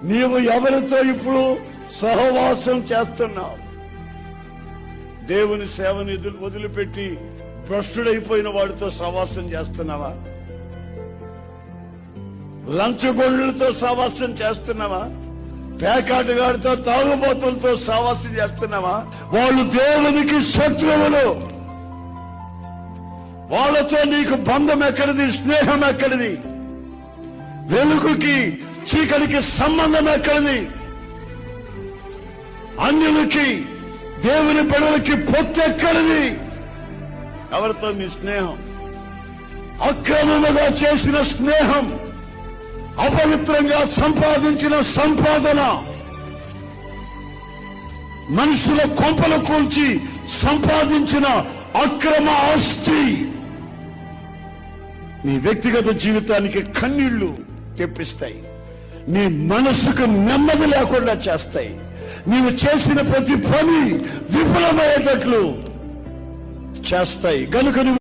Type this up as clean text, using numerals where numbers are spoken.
నీవు ఎవరితో ఇప్పుడు సహవాసం చేస్తున్నావు? దేవుని సేవని వదిలిపెట్టి భ్రష్టుడైపోయిన వాడితో సహవాసం చేస్తున్నావా? లంచగొండులతో సహవాసం చేస్తున్నావా? పేకాటగాడితో, తాగుబోతులతో సహవాసం చేస్తున్నావా? వాళ్ళు దేవునికి శత్రువులు. వాళ్ళతో నీకు బంధం ఎక్కడిది? స్నేహం ఎక్కడిది? వెలుగుకి చీకటికి సంబంధం ఎక్కడిది? అన్యులకి దేవుని బిడ్డలకి పొత్తు ఎక్కడిది? ఎవరితో నీ స్నేహం? అక్రమముగా చేసిన స్నేహం, అపవిత్రంగా సంపాదించిన సంపాదన, మనుషుల కొంపలు కూల్చి సంపాదించిన అక్రమ ఆస్తి నీ వ్యక్తిగత జీవితానికి కన్నీళ్లు తెప్పిస్తాయి. నీ మనసుకు నెమ్మది లేకుండా చేస్తాయి. నీవు చేసిన ప్రతి పని విఫలమయ్యేటట్లు చేస్తాయి. కనుక